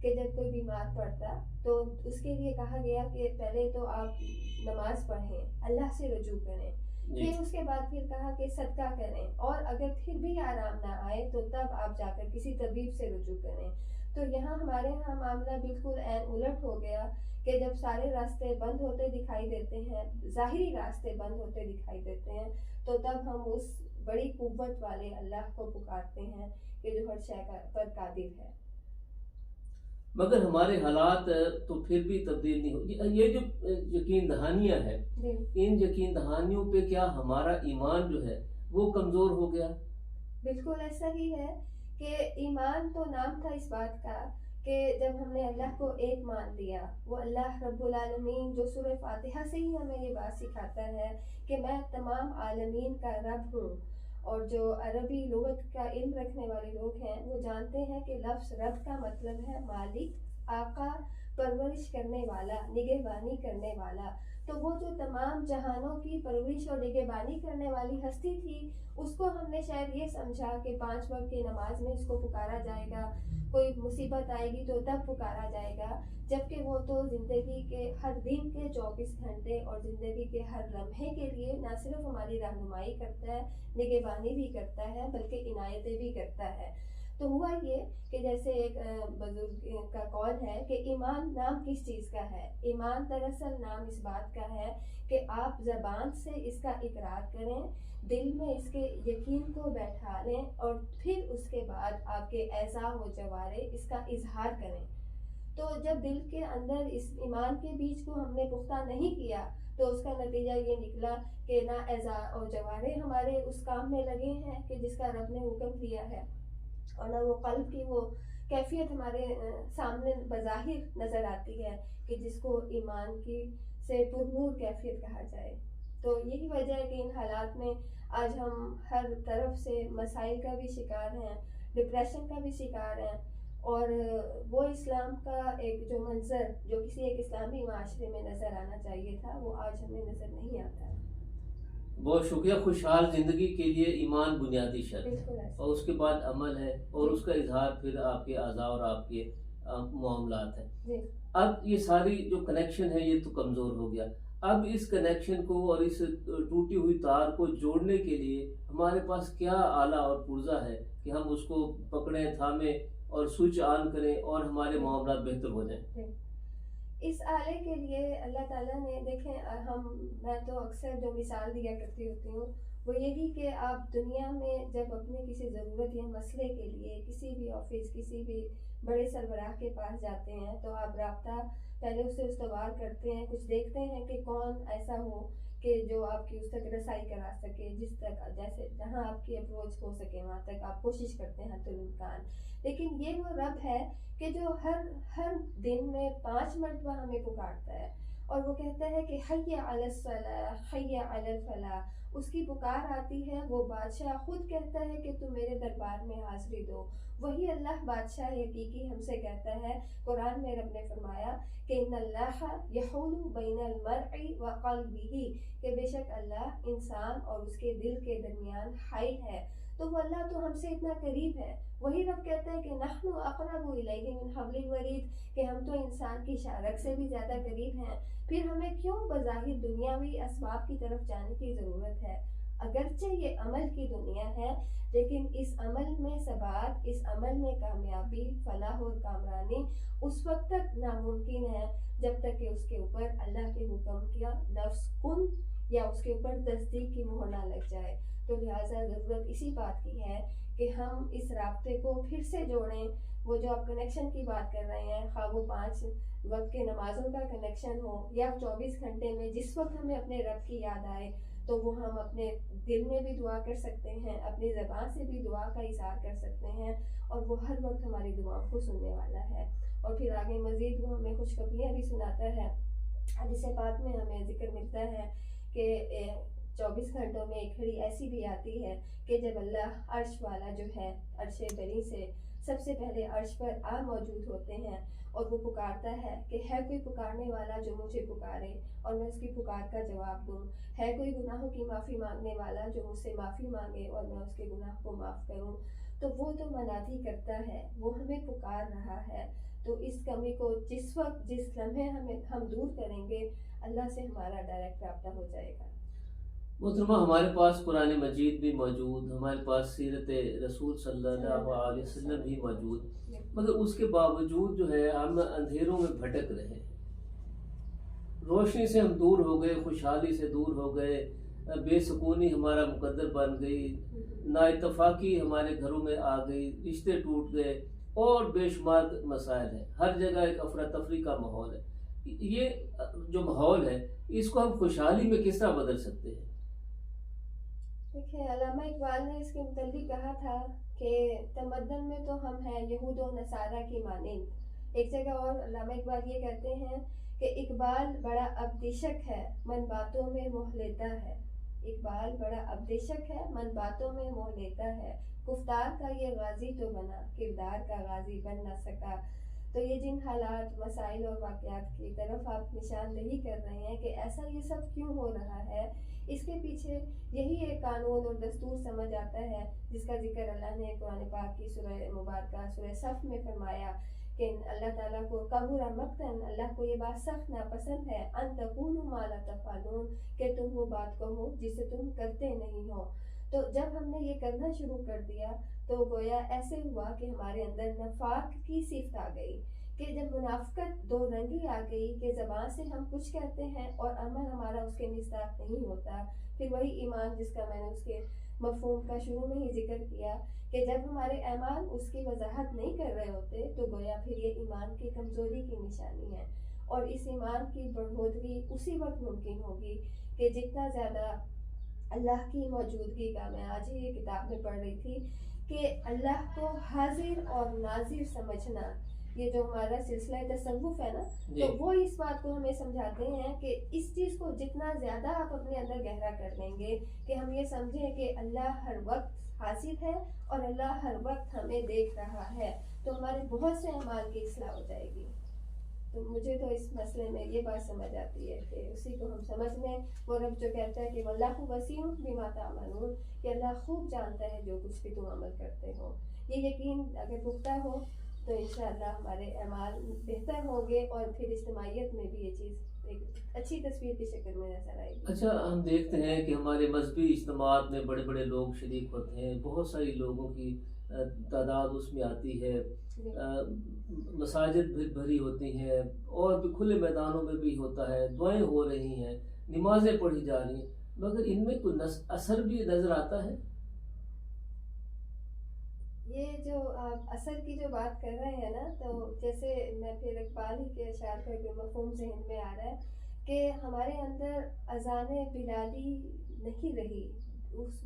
کہ جب کوئی بیمار پڑتا تو اس کے لیے کہا گیا کہ پہلے تو آپ نماز پڑھیں، اللہ سے رجوع کریں، پھر اس کے بعد پھر کہا کہ صدقہ کریں، اور اگر پھر بھی آرام نہ آئے تو تب آپ جا کر کسی طبیب سے رجوع کریں۔ تو یہاں ہمارے یہاں معاملہ بالکل عین الٹ ہو گیا کہ جب سارے راستے بند ہوتے دکھائی دیتے ہیں، ظاہری راستے بند ہوتے دکھائی دیتے ہیں، تو تب ہم اس بڑی قوت والے اللہ کو پکارتے ہیں کہ جو ہر شے پر قادر ہے۔ مگر ہمارے حالات تو پھر بھی تبدیل نہیں ہو، یہ جو یقین دہانیاں ہیں، ان یقین دہانیوں پہ کیا ہمارا ایمان جو ہے وہ کمزور ہو گیا؟ بالکل ایسا ہی ہے کہ ایمان تو نام تھا اس بات کا کہ جب ہم نے اللہ کو ایک مان لیا، وہ اللہ رب العالمین جو سورہ فاتحہ سے ہی ہمیں یہ بات سکھاتا ہے کہ میں تمام عالمین کا رب ہوں، اور جو عربی لغت کا علم رکھنے والے لوگ ہیں وہ جانتے ہیں کہ لفظ رب کا مطلب ہے مالک، آقا، پرورش کرنے والا، نگہبانی کرنے والا۔ تو وہ جو تمام جہانوں کی پرورش اور نگہبانی کرنے والی ہستی تھی، اس کو ہم نے شاید یہ سمجھا کہ 5 وقت کی نماز میں اس کو پکارا جائے گا، کوئی مصیبت آئے گی تو تب پکارا جائے گا، جبکہ وہ تو زندگی کے ہر دن کے 24 گھنٹے اور زندگی کے ہر لمحے کے لیے نہ صرف ہماری رہنمائی کرتا ہے، نگہبانی بھی کرتا ہے، بلکہ عنایتیں بھی کرتا ہے۔ تو ہوا یہ کہ جیسے ایک بزرگ کا قول ہے کہ ایمان نام کس چیز کا ہے؟ ایمان دراصل نام اس بات کا ہے کہ آپ زبان سے اس کا اقرار کریں، دل میں اس کے یقین کو بیٹھا لیں، اور پھر اس کے بعد آپ کے اعضاء و جوارح اس کا اظہار کریں۔ تو جب دل کے اندر اس ایمان کے بیج کو ہم نے پختہ نہیں کیا تو اس کا نتیجہ یہ نکلا کہ نہ اعضاء اور جوارح ہمارے اس کام میں لگے ہیں کہ جس کا رب نے حکم دیا ہے، اور نہ وہ قلب کی وہ کیفیت ہمارے سامنے بظاہر نظر آتی ہے کہ جس کو ایمان کی سے پرنور کیفیت کہا جائے۔ تو یہی وجہ ہے کہ ان حالات میں آج ہم ہر طرف سے مسائل کا بھی شکار ہیں، ڈپریشن کا بھی شکار ہیں، اور وہ اسلام کا ایک جو منظر جو کسی ایک اسلامی معاشرے میں نظر آنا چاہیے تھا وہ آج ہمیں نظر نہیں آتا ہے۔ بہت شکریہ۔ خوشحال زندگی کے لیے ایمان بنیادی شرط ہے، اور اس کے بعد عمل ہے، اور اس کا اظہار پھر آپ کے اعضاء اور آپ کے معاملات ہیں۔ اب یہ ساری جو کنیکشن ہے یہ تو کمزور ہو گیا، اب اس کنیکشن کو اور اس ٹوٹی ہوئی تار کو جوڑنے کے لیے ہمارے پاس کیا آلہ اور پرزہ ہے کہ ہم اس کو پکڑیں، تھامیں اور سوئچ آن کریں اور ہمارے معاملات بہتر ہو جائیں؟ اس آلے کے لیے اللہ تعالیٰ نے دیکھیں، میں تو اکثر جو مثال دیا کرتی ہوتی ہوں وہ یہی کہ آپ دنیا میں جب اپنے کسی ضرورت یا مسئلے کے لیے کسی بھی آفس، کسی بھی بڑے سربراہ کے پاس جاتے ہیں تو آپ رابطہ پہلے اس سے استوار کرتے ہیں، کچھ دیکھتے ہیں کہ کون ایسا ہو کہ جو آپ کی اس تک رسائی کرا سکے، جس تک جیسے جہاں آپ کی اپروچ ہو سکے وہاں تک آپ کوشش کرتے ہیں حتی الامکان۔ لیکن یہ وہ رب ہے کہ جو ہر دن میں 5 مرتبہ ہمیں پکارتا ہے، اور وہ کہتا ہے کہ حی علی الصلاۃ، حی علی الفلاح، اس کی پکار آتی ہے، وہ بادشاہ خود کہتا ہے کہ تم میرے دربار میں حاضری دو۔ وہی اللہ بادشاہ حقیقی ہم سے کہتا ہے، قرآن میں رب نے فرمایا کہ ان اللہ یحول بین المرء وقلبہ، کہ بے شک اللہ انسان اور اس کے دل کے درمیان حائل ہے۔ تو وہ اللہ تو ہم سے اتنا قریب ہے، وہی رب کہتا ہے کہ نحن اقرب الیہ من حبل الورید، کہ ہم تو انسان کی شارک سے بھی زیادہ قریب ہیں، پھر ہمیں کیوں بظاہر دنیاوی اسباب کی طرف جانے کی ضرورت ہے؟ اگرچہ یہ عمل کی دنیا ہے، لیکن اس عمل میں ثبات، اس عمل میں کامیابی، فلاح اور کامرانی اس وقت تک ناممکن ہے جب تک کہ اس کے اوپر اللہ کے حکم کا لفظ کن یا اس کے اوپر تصدیق کی مہر نہ لگ جائے۔ تو لہٰذا ضرورت اسی بات کی ہے کہ ہم اس رابطے کو پھر سے جوڑیں۔ وہ جو آپ کنیکشن کی بات کر رہے ہیں، خواہ وہ 5 وقت کے نمازوں کا کنیکشن ہو یا 24 گھنٹے میں جس وقت ہمیں اپنے رب کی یاد آئے تو وہ ہم اپنے دل میں بھی دعا کر سکتے ہیں، اپنی زبان سے بھی دعا کا اظہار کر سکتے ہیں، اور وہ ہر وقت ہماری دعاؤں کو سننے والا ہے۔ اور پھر آگے مزید وہ ہمیں خوشخبریاں بھی سناتا ہے۔ حدیث پاک میں ہمیں ذکر ملتا ہے کہ 24 گھنٹوں میں ایک گھڑی ایسی بھی آتی ہے کہ جب اللہ عرش والا جو ہے، عرش بری سے سب سے پہلے عرش پر آ موجود ہوتے ہیں، اور وہ پکارتا ہے کہ ہے کوئی پکارنے والا جو مجھے پکارے اور میں اس کی پکار کا جواب دوں، ہے کوئی گناہوں کی معافی مانگنے والا جو مجھ سے معافی مانگے اور میں اس کے گناہ کو معاف کروں۔ تو وہ تو منادی کرتا ہے، وہ ہمیں پکار رہا ہے۔ تو اس کمی کو جس وقت جس لمحے ہم دور کریں گے اللہ سے ہمارا ڈائریکٹ رابطہ ہو جائے گا۔ محترمہ، ہمارے پاس قرآن مجید بھی موجود، ہمارے پاس سیرت رسول صلی اللہ علیہ وسلم بھی موجود، مگر اس کے باوجود جو ہے ہم اندھیروں میں بھٹک رہے ہیں، روشنی سے ہم دور ہو گئے، خوشحالی سے دور ہو گئے، بے سکونی ہمارا مقدر بن گئی، نا اتفاقی ہمارے گھروں میں آ گئی، رشتے ٹوٹ گئے اور بے شمار مسائل ہیں، ہر جگہ ایک افراتفری کا ماحول ہے۔ یہ جو ماحول ہے اس کو ہم خوشحالی میں کس طرح بدل سکتے ہیں؟ دیکھیں، علامہ اقبال نے اس کے متعلق کہا تھا کہ تمدن میں تو ہم ہیں یہود و نصارہ کی مانند۔ ایک جگہ اور علامہ اقبال یہ کہتے ہیں کہ اقبال بڑا ابدیشک ہے من باتوں میں موہ لیتا ہے، اقبال بڑا ابدیشک ہے من باتوں میں موہ لیتا ہے، گفتار کا یہ غازی تو بنا کردار کا غازی بن نہ سکا۔ تو یہ جن حالات، مسائل اور واقعات کی طرف آپ نشاندہی کر رہے ہیں کہ ایسا یہ سب کیوں ہو رہا ہے، اس کے پیچھے یہی ایک قانون اور دستور سمجھ آتا ہے جس کا ذکر اللہ نے قرآن پاک کی سورہ مبارکہ سورہ صف میں فرمایا کہ اللہ تعالیٰ کو کبر مقتن، اللہ کو یہ بات سخت ناپسند ہے ان تقولوا ما لا تفعلون، کہ تم وہ بات کہو جسے تم کرتے نہیں ہو۔ تو جب ہم نے یہ کرنا شروع کر دیا تو گویا ایسے ہوا کہ ہمارے اندر نفاق کی صفت آ گئی، کہ جب منافقت دو رنگی آ گئی کہ زبان سے ہم کچھ کہتے ہیں اور عمل ہمارا اس کے مصداق نہیں ہوتا، پھر وہی ایمان جس کا میں نے اس کے مفہوم کا شروع میں ہی ذکر کیا کہ جب ہمارے اعمال اس کی وضاحت نہیں کر رہے ہوتے تو گویا پھر یہ ایمان کی کمزوری کی نشانی ہے، اور اس ایمان کی بڑھوتری اسی وقت ممکن ہوگی کہ جتنا زیادہ اللہ کی موجودگی کا، میں آج ہی یہ کتاب میں پڑھ رہی تھی کہ اللہ کو حاضر اور ناظر سمجھنا، یہ جو ہمارا سلسلہ تصوف ہے نا، تو وہ اس بات کو ہمیں سمجھاتے ہیں کہ اس چیز کو جتنا زیادہ آپ اپنے اندر گہرا کر لیں گے کہ ہم یہ سمجھیں کہ اللہ ہر وقت حاضر ہے اور اللہ ہر وقت ہمیں دیکھ رہا ہے، تو ہمارے بہت سے اعمال کی اصلاح ہو جائے گی۔ تو مجھے تو اس مسئلے میں یہ بات سمجھ آتی ہے کہ اسی کو ہم سمجھ لیں، وہ رب جو کہتا ہے کہ واللہ وسیع بما تعملون، کہ اللہ خوب جانتا ہے جو کچھ بھی تم عمل کرتے ہو۔ یہ یقین اگر پختہ ہو تو انشاءاللہ ہمارے اعمال بہتر ہوں گے اور پھر اجتماعیت میں بھی یہ چیز ایک اچھی تصویر کی شکل میں نظر آئے گی۔ اچھا، ہم دیکھتے ہیں کہ ہمارے مذہبی اجتماعات میں بڑے بڑے لوگ شریک ہوتے ہیں، بہت ساری لوگوں کی تعداد اس میں آتی ہے، مساجد بھی بھری ہوتی ہیں اور بھی کھلے میدانوں میں بھی ہوتا ہے، دعائیں ہو رہی ہیں، نمازیں پڑھی جا رہی ہیں، مگر ان میں کوئی اثر بھی نظر آتا ہے؟ یہ جو آپ اثر کی جو بات کر رہے ہیں نا، تو جیسے میں پھر اقبال ہی کے اشعار کا ایک مفہوم ذہن میں آ رہا ہے کہ ہمارے اندر اذان بلالی نہیں رہی،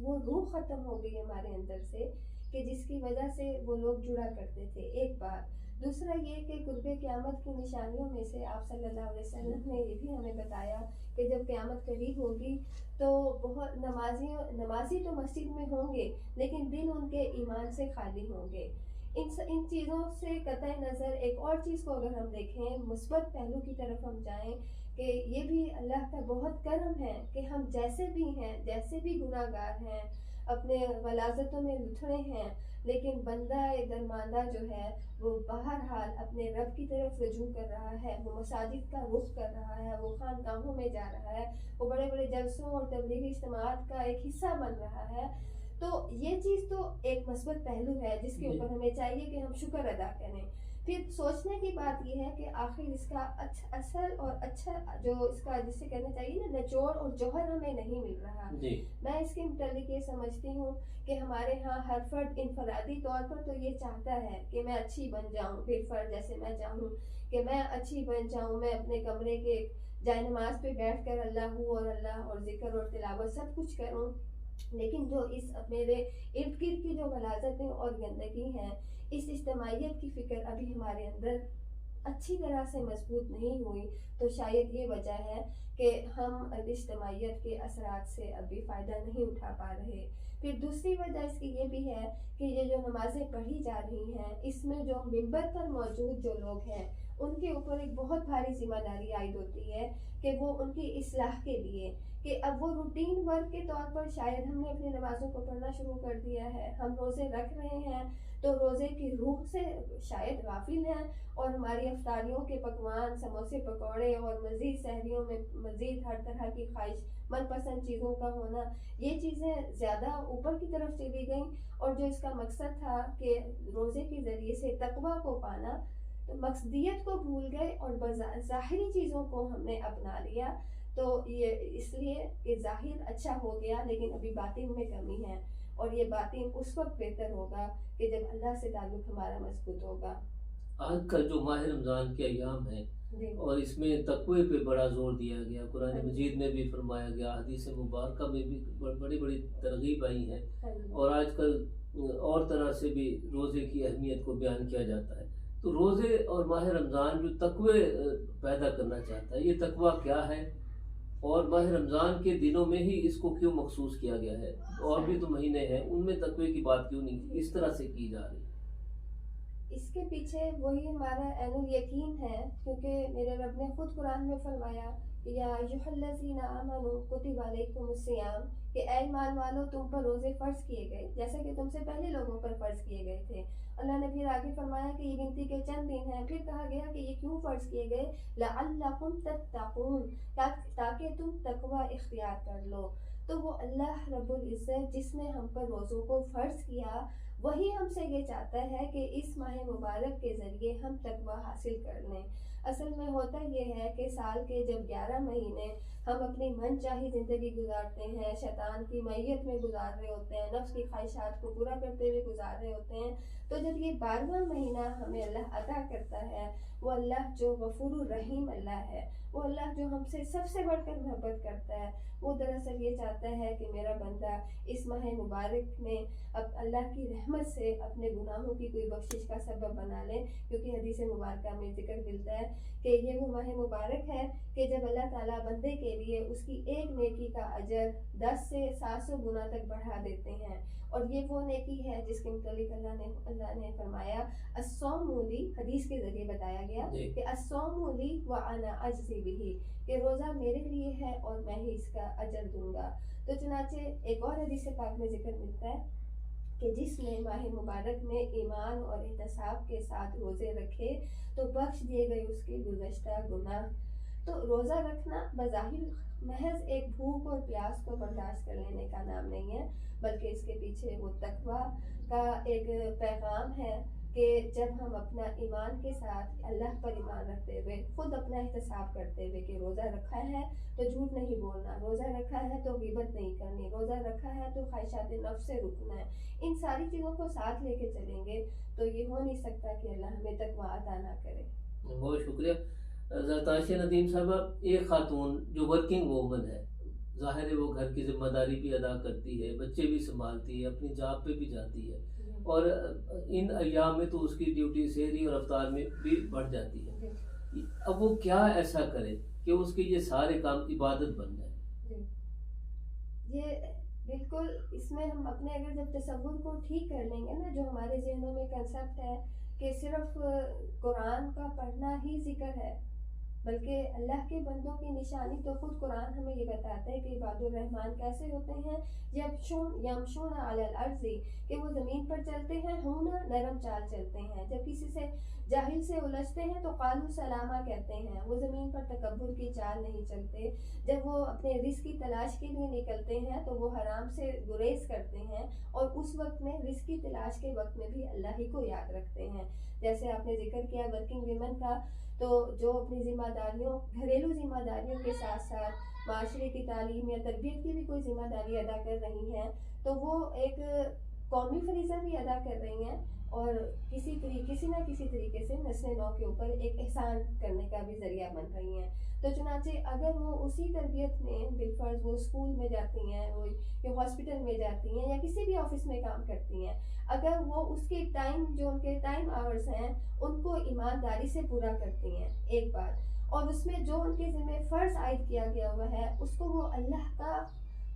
وہ روح ختم ہو گئی ہمارے اندر سے کہ جس کی وجہ سے وہ لوگ جڑا کرتے تھے، ایک بات۔ دوسرا یہ کہ قرب قیامت کی نشانیوں میں سے آپ صلی اللہ علیہ وسلم نے یہ بھی ہمیں بتایا کہ جب قیامت قریب ہوگی تو بہت نمازی تو مسجد میں ہوں گے لیکن دل ان کے ایمان سے خالی ہوں گے۔ ان چیزوں سے قطع نظر ایک اور چیز کو اگر ہم دیکھیں، مثبت پہلو کی طرف ہم جائیں کہ یہ بھی اللہ کا بہت کرم ہے کہ ہم جیسے بھی ہیں، جیسے بھی گناہ گار ہیں، اپنے غلاظتوں میں لتھڑے ہیں، لیکن بندہ درماندہ جو ہے وہ بہرحال اپنے رب کی طرف رجوع کر رہا ہے، وہ مساجد کا رخ کر رہا ہے، وہ خانقاہوں میں جا رہا ہے، وہ بڑے بڑے جلسوں اور تبلیغی اجتماعات کا ایک حصہ بن رہا ہے۔ تو یہ چیز تو ایک مثبت پہلو ہے جس کے اوپر ہمیں چاہیے کہ ہم شکر ادا کریں۔ پھر سوچنے کی بات یہ ہے کہ آخر اس کا اثر اور اچھا جو اس کا جسے کہنا چاہیے نا نچوڑ اور جوہر ہمیں نہیں مل رہا۔ میں اس کے متعلق یہ سمجھتی ہوں کہ ہمارے ہاں ہر فرد انفرادی طور پر تو یہ چاہتا ہے کہ میں اچھی بن جاؤں، پھر فرد جیسے میں چاہوں کہ میں اچھی بن جاؤں، میں اپنے کمرے کے جائے نماز پہ بیٹھ کر اللہ اور ذکر اور تلاوت سب کچھ کروں، لیکن جو اس میرے ارد گرد کی جو غلاظتیں اور گندگی ہیں، اس اجتماعیت کی فکر ابھی ہمارے اندر اچھی طرح سے مضبوط نہیں ہوئی، تو شاید یہ وجہ ہے کہ ہم اجتماعیت کے اثرات سے ابھی فائدہ نہیں اٹھا پا رہے۔ پھر دوسری وجہ اس کی یہ بھی ہے کہ یہ جو نمازیں پڑھی جا رہی ہیں اس میں جو منبر پر موجود جو لوگ ہیں ان کے اوپر ایک بہت بھاری ذمہ داری عائد ہوتی ہے کہ وہ ان کی اصلاح کے لیے، کہ اب وہ روٹین ورک کے طور پر شاید ہم نے اپنی نمازوں کو پڑھنا شروع کر دیا ہے، ہم روزے رکھ رہے ہیں تو روزے کی روح سے شاید غافل ہیں، اور ہماری افطاریوں کے پکوان، سموسے پکوڑے اور مزید سحریوں میں مزید ہر طرح کی خواہش من پسند چیزوں کا ہونا، یہ چیزیں زیادہ اوپر کی طرف چلی گئیں، اور جو اس کا مقصد تھا کہ روزے کے ذریعے سے تقویٰ کو پانا، تو مقصدیت کو بھول گئے اور ظاہری چیزوں کو ہم نے اپنا لیا. تو یہ اس لیے کہ ظاہر اچھا ہو گیا لیکن ابھی باطن میں کمی ہے، اور یہ باطن اس وقت بہتر ہوگا کہ جب اللہ سے تعلق ہمارا مضبوط ہوگا. آج کا جو ماہ رمضان کے ایام ہیں جی اور اس میں تقوی پہ بڑا زور دیا گیا، قرآن ہاں جی. مجید میں بھی فرمایا گیا، حدیث مبارکہ میں بھی بڑی بڑی ترغیب آئی ہیں، ہاں جی. اور آج کل اور طرح سے بھی روزے کی اہمیت کو بیان کیا جاتا ہے. تو روزے اور ماہ رمضان جو تقوی پیدا کرنا چاہتا ہے، یہ تقوی کیا ہے، اور ماہ رمضان کے دنوں میں ہی اس کو کیوں مخصوص کیا گیا ہے؟ اور بھی تو مہینے ہیں، ان میں تقوی کی بات کیوں نہیں اس طرح سے کی جا رہی؟ اس کے پیچھے وہی ہمارا عین الیقین ہے، کیونکہ میرے رب نے خود قرآن میں فرمایا یا ایھا الذین آمنوا کتب علیکم الصیام، کہ اے ایمان والو تم پر روزے فرض کیے گئے جیسا کہ تم سے پہلے لوگوں پر فرض کیے گئے تھے. اللہ نے پھر آگے فرمایا کہ یہ گنتی کے چند دن ہیں، پھر کہا گیا کہ یہ کیوں فرض کیے گئے، لعلکم تتقون، تاکہ تم تقوی اختیار کر لو. تو وہ اللہ رب العزت جس نے ہم پر روزوں کو فرض کیا، وہی ہم سے یہ چاہتا ہے کہ اس ماہ مبارک کے ذریعے ہم تقوی حاصل کر لیں. اصل میں ہوتا یہ ہے کہ سال کے جب 11 مہینے ہم اپنی من چاہی زندگی گزارتے ہیں، شیطان کی معیت میں گزار رہے ہوتے ہیں، نفس کی خواہشات کو پورا کرتے ہوئے گزار رہے ہوتے ہیں، تو جب یہ 12واں مہینہ ہمیں اللہ عطا کرتا ہے، وہ اللہ جو غفور الرحیم اللہ ہے، وہ اللہ جو ہم سے سب سے بڑھ کر محبت کرتا ہے، وہ دراصل یہ چاہتا ہے کہ میرا بندہ اس ماہ مبارک میں اب اللہ کی رحمت سے اپنے گناہوں کی کوئی بخشش کا سبب بنا لے. کیونکہ حدیث مبارکہ میں ذکر ملتا ہے کہ یہ وہ ماہ مبارک ہے کہ جب اللہ تعالیٰ بندے کے لیے اس کی ایک نیکی کا اجر 10 سے 700 گنا تک بڑھا دیتے ہیں. اور یہ وہ نیکی ہے جس کے متعلق اللہ نے فرمایا الصوم لی، حدیث کے ذریعے بتایا گیا کہ الصوم لی وانا اجزی بہ، کہ روزہ میرے لیے ہے اور میں ہی اس کا اجر دوں گا. تو چنانچہ ایک اور حدیث پاک میں ذکر ملتا ہے کہ جس نے ماہ مبارک میں ایمان اور احتساب کے ساتھ روزے رکھے تو بخش دیے گئے اس کے گزشتہ گناہ. تو روزہ رکھنا بظاہر محض ایک بھوک اور پیاس کو برداشت کر لینے کا نام نہیں ہے، بلکہ اس کے پیچھے وہ تقویٰ کا ایک پیغام ہے کہ جب ہم اپنا ایمان کے ساتھ اللہ پر ایمان رکھتے ہوئے، خود اپنا احتساب کرتے ہوئے کہ روزہ رکھا ہے تو جھوٹ نہیں بولنا، روزہ رکھا ہے تو غیبت نہیں کرنی، روزہ رکھا ہے تو خواہشات نفس سے رکنا ہے، ان ساری چیزوں کو ساتھ لے کے چلیں گے تو یہ ہو نہیں سکتا کہ اللہ ہمیں تقویٰ عطا نہ کرے. بہت شکریہ حضرت عائشہ ندیم صاحبہ. ایک خاتون جو ورکنگ وومن ہے، ظاہر ہے وہ گھر کی ذمہ داری بھی ادا کرتی ہے، بچے بھی سنبھالتی ہے، اپنی جاب پہ بھی جاتی ہے، اور ان ایام میں تو اس کی ڈیوٹی سحری اور افطار میں بھی بڑھ جاتی ہے. اب وہ کیا ایسا کرے کہ اس کے یہ سارے کام عبادت بن جائے؟ یہ بالکل اس میں ہم اپنے اگر جب تصور کو ٹھیک کر لیں گے نا، جو ہمارے ذہنوں میں کنسیپٹ ہے کہ صرف قرآن کا پڑھنا ہی ذکر ہے، بلکہ اللہ کے بندوں کی نشانی تو خود قرآن ہمیں یہ بتاتا ہے کہ عباد الرحمن کیسے ہوتے ہیں، یمشون علی الارض، کہ وہ زمین پر چلتے ہیں، ہونا نرم چال چلتے ہیں، جب کسی سے جاہل سے الجھتے ہیں تو قالوا سلاما کہتے ہیں، وہ زمین پر تکبر کی چال نہیں چلتے، جب وہ اپنے رزق کی تلاش کے لیے نکلتے ہیں تو وہ حرام سے گریز کرتے ہیں، اور اس وقت میں رزق کی تلاش کے وقت میں بھی اللہ ہی کو یاد رکھتے ہیں. جیسے آپ نے ذکر کیا ورکنگ ویمن کا، تو جو اپنی ذمہ داریوں، گھریلو ذمہ داریوں کے ساتھ ساتھ معاشرے کی تعلیم یا تربیت کی بھی کوئی ذمہ داری ادا کر رہی ہیں، تو وہ ایک قومی فریضہ بھی ادا کر رہی ہیں، اور کسی نہ کسی طریقے سے نسل نو کے اوپر ایک احسان کرنے کا بھی ذریعہ بن رہی ہیں. تو چنانچہ اگر وہ اسی تربیت میں بالفرض وہ اسکول میں جاتی ہیں، وہ ہاسپٹل میں جاتی ہیں، یا کسی بھی آفس میں کام کرتی ہیں، اگر وہ اس کے ٹائم، جو ان کے ٹائم آورز ہیں، ان کو ایمانداری سے پورا کرتی ہیں ایک بات، اور اس میں جو ان کے ذمہ فرض عائد کیا گیا ہوا ہے اس کو وہ اللہ کا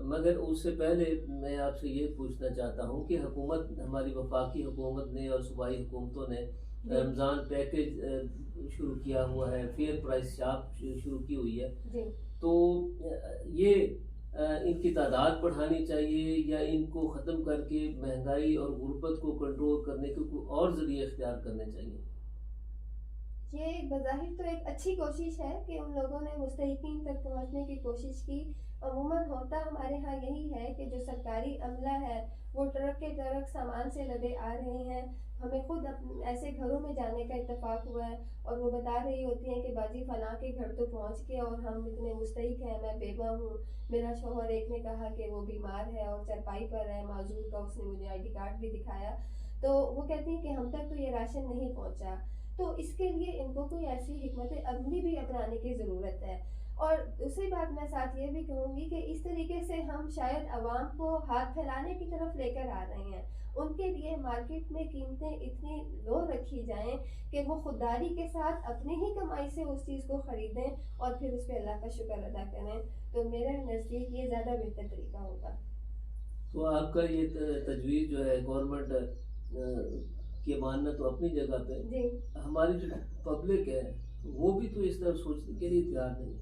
مگر اس سے پہلے میں آپ سے یہ پوچھنا چاہتا ہوں کہ حکومت ہماری وفاقی حکومت نے اور صوبائی حکومتوں نے جی رمضان پیکیج شروع کیا ہوا ہے، فیئر پرائس شاپ شروع کی ہوئی ہے، جی تو یہ ان کی تعداد بڑھانی چاہیے یا ان کو ختم کر کے مہنگائی اور غربت کو کنٹرول کرنے کے کوئی اور ذریعے اختیار کرنے چاہیے؟ یہ بظاہر تو ایک اچھی کوشش ہے کہ ان لوگوں نے مستحقین تک پہنچنے کی کوشش کی. عموماً ہوتا ہمارے ہاں یہی ہے کہ جو سرکاری عملہ ہے وہ ٹرک کے ٹرک سامان سے لدے آ رہے ہیں. ہمیں خود ایسے گھروں میں جانے کا اتفاق ہوا ہے اور وہ بتا رہی ہوتی ہیں کہ باجی فلاں کے گھر تو پہنچ کے اور ہم اتنے مستحق ہیں، میں بیوہ ہوں، میرا شوہر ایک نے کہا کہ وہ بیمار ہے اور چرپائی پر ہے معذور کا، اس نے مجھے آئی ڈی کارڈ بھی دکھایا، تو وہ کہتی ہیں کہ ہم تک تو یہ راشن نہیں پہنچا. تو اس کے لیے ان کو کوئی ایسی حکمت عملی بھی اپنانے کی ضرورت ہے. اور دوسری بات میں ساتھ یہ بھی کہوں گی کہ اس طریقے سے ہم شاید عوام کو ہاتھ پھیلانے کی طرف لے کر آ رہے ہیں. ان کے لیے مارکیٹ میں قیمتیں اتنی لو رکھی جائیں کہ وہ خودداری کے ساتھ اپنی ہی کمائی سے اس چیز کو خریدیں اور پھر اس پہ اللہ کا شکر ادا کریں. تو میرے نزدیک یہ زیادہ بہتر طریقہ ہوگا. تو آپ کا یہ تجویز جو ہے گورنمنٹ کے ماننا تو اپنی جگہ پہ، جی ہماری جو پبلک ہے وہ بھی تو اس طرح سوچنے کے لیے تیار نہیں.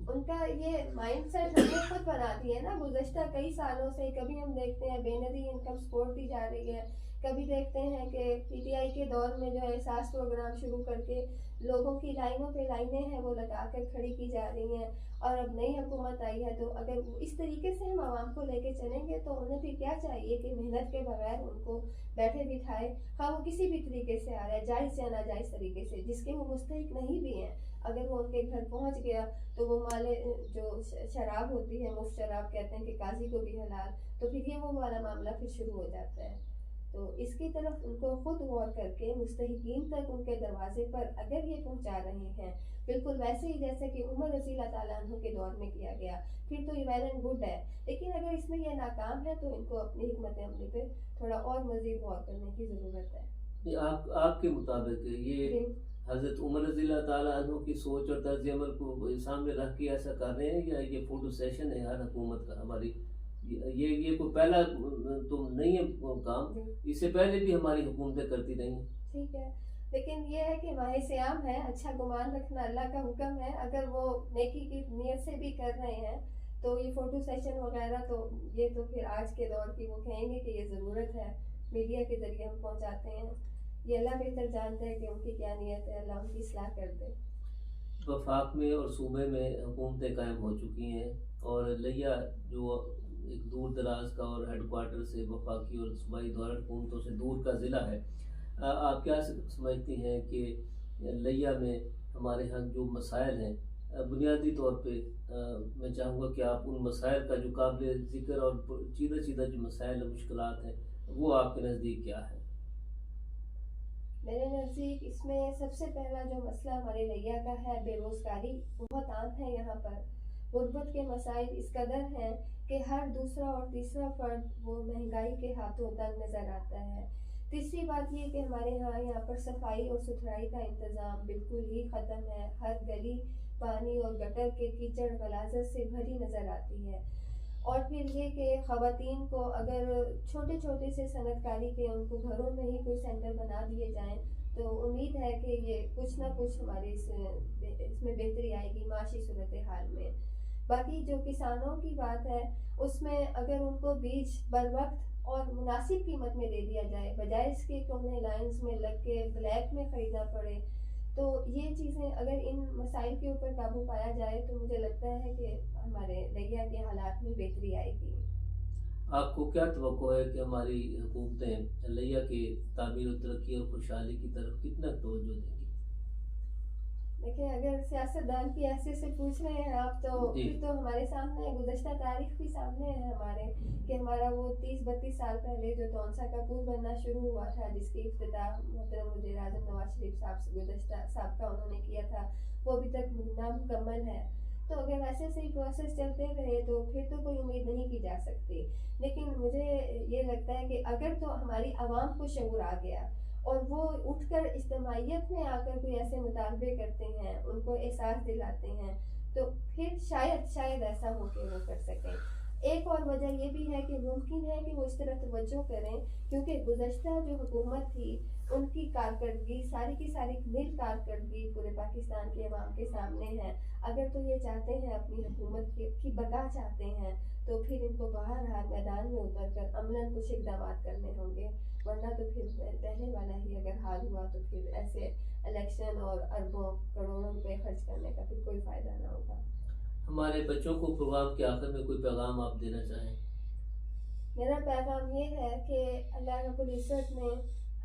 ان کا یہ مائنڈ سیٹ ہم نے خود بنا دی ہے نا گزشتہ کئی سالوں سے. کبھی ہم دیکھتے ہیں بے نظیر انکم سپورٹ دی جا رہی ہے، کبھی دیکھتے ہیں کہ پی ٹی آئی کے دور میں جو ہے احساس پروگرام شروع کر کے لوگوں کی لائنوں پہ لائنیں ہیں وہ لگا کر کھڑی کی جا رہی ہیں. اور اب نئی حکومت آئی ہے تو اگر اس طریقے سے ہم عوام کو لے کے چلیں گے تو انہیں پھر کیا چاہیے کہ محنت کے بغیر ان کو بیٹھے بٹھائے، خواہ وہ کسی بھی طریقے سے آ رہا ہے، جائز یا ناجائز طریقے سے، جس کے وہ مستحق نہیں بھی ہیں. اگر وہ ان کے گھر پہنچ گیا تو وہ مالے جو شراب ہوتی ہے، مفت شراب کہتے ہیں کہ قاضی کو بھی حلال، تو پھر یہ وہ والا معاملہ پھر شروع ہو جاتا ہے. تو اس کی طرف ان کو خود غور کر کے مستحقین تک ان کے دروازے پر اگر یہ پہنچا رہے ہیں بالکل ویسے ہی جیسے کہ عمر رضی اللہ تعالیٰ عنہ کے دور میں کیا گیا، پھر تو یہ ویل اینڈ گڈ ہے. لیکن اگر اس میں یہ ناکام ہے تو ان کو اپنی حکمت عملی پہ تھوڑا اور مزید غور کرنے کی ضرورت ہے. آپ کے مطابق یہ حضرت عمر رضی اللہ تعالیٰ عنہ کی سوچ اور طرز عمل کو سامنے رکھ کے ایسا کر رہے ہیں یا یہ فوٹو سیشن ہے ہر حکومت کا؟ ہماری یہ کوئی پہلا تو نہیں ہے کام، اس سے پہلے بھی ہماری حکومتیں کرتی رہی ہیں. ٹھیک ہے، لیکن یہ ہے کہ ماہ صیام ہے، اچھا گمان رکھنا اللہ کا حکم ہے. اگر وہ نیکی کی نیت سے بھی کر رہے ہیں تو یہ فوٹو سیشن وغیرہ تو یہ تو پھر آج کے دور کی وہ کہیں گے کہ یہ ضرورت ہے، میڈیا کے ذریعے ہم پہنچاتے ہیں. یہ اللہ بہتر جانتا ہے کہ ان کی کیا نیت ہے، اللہ ان کی اصلاح کر دے. وفاق میں اور صوبے میں حکومتیں قائم ہو چکی ہیں اور لیا جو ایک دور دراز کا اور ہیڈ کوارٹر سے وفاقی اور صوبائی دور حکومتوں سے دور کا ضلع ہے، آپ کیا سمجھتی ہیں کہ لیا میں ہمارے ہاں جو مسائل ہیں بنیادی طور پہ میں چاہوں گا کہ آپ ان مسائل کا جو قابل ذکر اور چیدہ جو مسائل مشکلات ہیں وہ آپ کے نزدیک کیا ہے؟ میرے نزدیک اس میں سب سے پہلا جو مسئلہ ہمارے لیا کا ہے بے روزگاری بہت عام ہے. یہاں پر غربت کے مسائل اس قدر ہیں کہ ہر دوسرا اور تیسرا فرد وہ مہنگائی کے ہاتھوں تنگ نظر آتا ہے. تیسری بات یہ کہ ہمارے یہاں پر صفائی اور ستھرائی کا انتظام بالکل ہی ختم ہے. ہر گلی پانی اور گٹر کے کیچڑ غلاظت سے بھری نظر آتی ہے. اور پھر یہ کہ خواتین کو اگر چھوٹے چھوٹے سے صنعت کاری کے ان کو گھروں میں ہی کوئی سینٹر بنا دیے جائیں تو امید ہے کہ یہ کچھ نہ کچھ ہمارے اس میں بہتری آئے گی معاشی صورتحال میں. باقی جو کسانوں کی بات ہے اس میں اگر ان کو بیج بروقت اور مناسب قیمت میں دے دیا جائے بجائے اس کے کہ انہیں لائنز میں لگ کے بلیک میں خریدنا پڑے، تو یہ چیزیں اگر ان مسائل کے اوپر قابو پایا جائے تو مجھے لگتا ہے کہ ہمارے لیا کے حالات میں بہتری آئے گی. آپ کو کیا توقع ہے کہ ہماری حکومتیں لیا کی تعمیر و ترقی اور خوشحالی کی طرف کتنا توجہ دیں گی؟ دیکھیں اگر سیاستدان کی حیثیت سے پوچھ رہے ہیں آپ تو پھر تو ہمارے سامنے گزشتہ تاریخ بھی سامنے ہے ہمارے کہ ہمارا وہ 30-32 سال پہلے جو تونسا کا پل بننا شروع ہوا تھا جس کی افتتاح محترم وزیر اعظم نواز شریف صاحب سے گزشتہ سابقہ انہوں نے کیا تھا، وہ ابھی تک نامکمل ہے. تو اگر ایسے صحیح پروسیس چلتے رہے تو پھر تو کوئی امید نہیں کی جا سکتی. لیکن مجھے یہ لگتا ہے کہ اگر تو ہماری عوام کو شعور آ گیا اور وہ اٹھ کر اجتماعیت میں آ کر کوئی ایسے مطالبے کرتے ہیں، ان کو احساس دلاتے ہیں، تو پھر شاید ایسا ہو کہ وہ کر سکیں. ایک اور وجہ یہ بھی ہے کہ ممکن ہے کہ وہ اس طرح توجہ کریں کیونکہ گزشتہ جو حکومت تھی ان کی کارکردگی ساری کی ساری نیل کارکردگی پورے پاکستان کے عوام کے سامنے ہے. اگر تو یہ چاہتے ہیں اپنی حکومت کی بقا چاہتے ہیں تو پھر ان کو باہر میدان میں اتر کر عملاً کچھ اقدامات کرنے ہوں گے، ورنہ تو پھر پہلے والا ہی اگر حال ہوا تو پھر ایسے الیکشن اور اربوں کروڑوں روپے خرچ کرنے کا پھر کوئی فائدہ نہ ہوگا. ہمارے بچوں کو پروگرام کے آخر میں کوئی پیغام آپ دینا چاہیں؟ میرا پیغام یہ ہے کہ اللہ رب العزت نے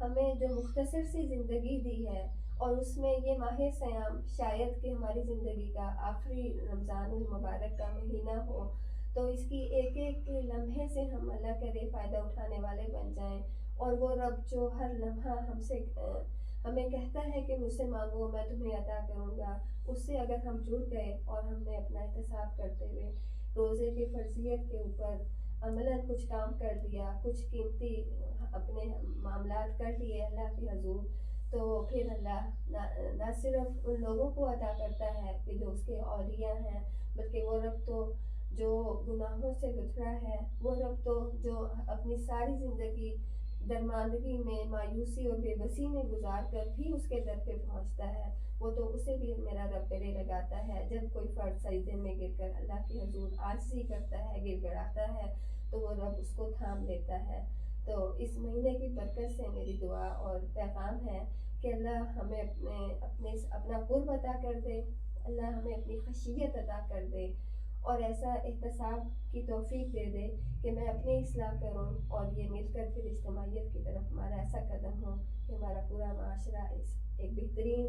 ہمیں جو مختصر سی زندگی دی ہے اور اس میں یہ ماہ سیام شاید کہ ہماری زندگی کا آخری رمضان المبارک کا مہینہ ہو، تو اس کی ایک ایک لمحے سے ہم اللہ کرے فائدہ اٹھانے والے بن جائیں. اور وہ رب جو ہر لمحہ ہمیں کہتا ہے کہ مجھ سے مانگو میں تمہیں عطا کروں گا، اس سے اگر ہم جڑ گئے اور ہم نے اپنا احتساب کرتے ہوئے روزے کی فرضیت کے اوپر عملاً کچھ کام کر دیا، کچھ قیمتی اپنے معاملات کر لیے اللہ کے حضور، تو پھر اللہ نہ صرف ان لوگوں کو عطا کرتا ہے کہ جو اس کے اولیاء ہیں، بلکہ وہ رب تو جو گناہوں سے گزرا ہے، وہ رب تو جو اپنی ساری زندگی درماندگی میں مایوسی اور بے بسی میں گزار کر بھی اس کے در پہ پہنچتا ہے، وہ تو اسے بھی میرا رب پہلے لگاتا ہے. جب کوئی فرد سجدے میں گر کر اللہ کے حضور عاجزی کرتا ہے، گر گڑاتا ہے، تو وہ رب اس کو تھام لیتا ہے. تو اس مہینے کی برکت سے میری دعا اور پیغام ہے کہ اللہ ہمیں اپنا قرب عطا کر دے، اللہ ہمیں اپنی خشیت عطا کر دے اور ایسا احتساب کی توفیق دے دے کہ میں اپنی اصلاح کروں اور یہ مل کر پھر اجتماعیت کی طرف ہمارا ایسا قدم ہو کہ ہمارا پورا معاشرہ ایک بہترین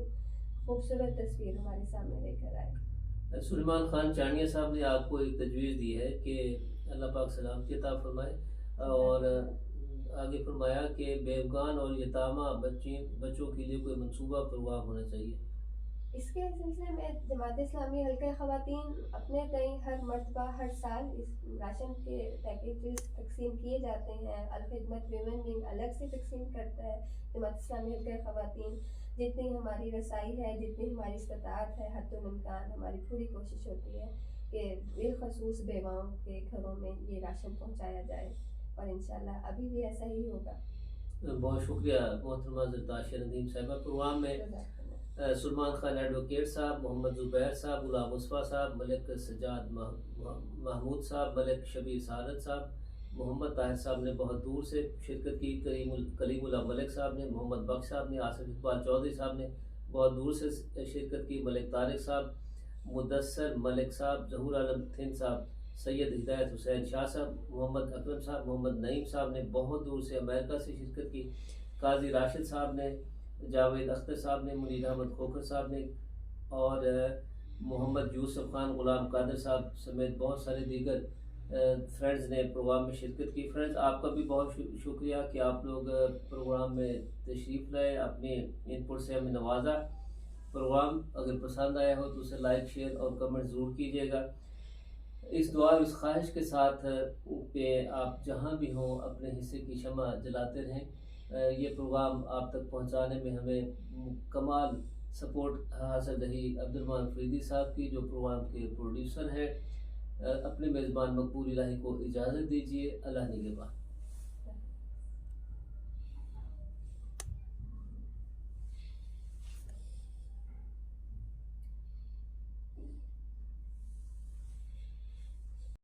خوبصورت تصویر ہمارے سامنے لے کر آئے. سلیمان خان چانیہ صاحب نے آپ کو ایک تجویز دی ہے کہ اللہ پاک سلامتی عطا فرمائے، اور آگے فرمایا کہ بیوگان اور یتامہ بچوں کے لیے کوئی منصوبہ پروگرام ہونا چاہیے. اس کے سلسلے میں جماعت اسلامی حلقہ خواتین اپنے تئیں ہر مرتبہ ہر سال اس راشن کے پیکیجز تقسیم کیے جاتے ہیں. الخدمت ویمن ونگ الگ سے تقسیم کرتا ہے. جماعت اسلامی حلقہ خواتین جتنی ہماری رسائی ہے، جتنی ہماری استطاعت ہے، حد الامکان ہماری پوری کوشش ہوتی ہے کہ بالخصوص بیواؤں کے گھروں میں یہ راشن پہنچایا جائے، اور انشاءاللہ ابھی بھی ایسا ہی ہوگا. بہت شکریہ محترمہ حضرت عائشہ ندیم صاحبہ. پروگرام میں سلمان خان ایڈوکیٹ صاحب، محمد زبیر صاحب، غلام مصطفیٰ صاحب، ملک سجاد محمود صاحب، ملک شبیر سعادت صاحب، محمد طاہر صاحب نے بہت دور سے شرکت کی، کلیم اللہ ملک صاحب نے، محمد بخش صاحب نے، آصف اقبال چودھری صاحب نے بہت دور سے شرکت کی، ملک طارق صاحب، مدثر ملک صاحب، ظہور عالم تھن صاحب، سید ہدایت حسین شاہ صاحب، محمد اکرم صاحب، محمد نعیم صاحب نے بہت دور سے امریکہ سے شرکت کی، قاضی راشد صاحب نے، جاوید اختر صاحب نے، منیر احمد کھوکھر صاحب نے، اور محمد یوسف خان، غلام قادر صاحب سمیت بہت سارے دیگر فرینڈز نے پروگرام میں شرکت کی. فرینڈز، آپ کا بھی بہت شکریہ کہ آپ لوگ پروگرام میں تشریف لائے، اپنے ان پٹ سے ہمیں نوازا. پروگرام اگر پسند آیا ہو تو اسے لائک، شیئر اور کمنٹ ضرور کیجیے گا. اس دعا اس خواہش کے ساتھ کہ آپ جہاں بھی ہوں اپنے حصے کی شمع جلاتے رہیں. یہ پروگرام آپ تک پہنچانے میں ہمیں کمال سپورٹ حاصل رہی عبدالرحمن فریدی صاحب کی، جو پروگرام کے پروڈیوسر ہیں. اپنے میزبان مقبول الہی کو اجازت دیجیے. اللہ نگہبان.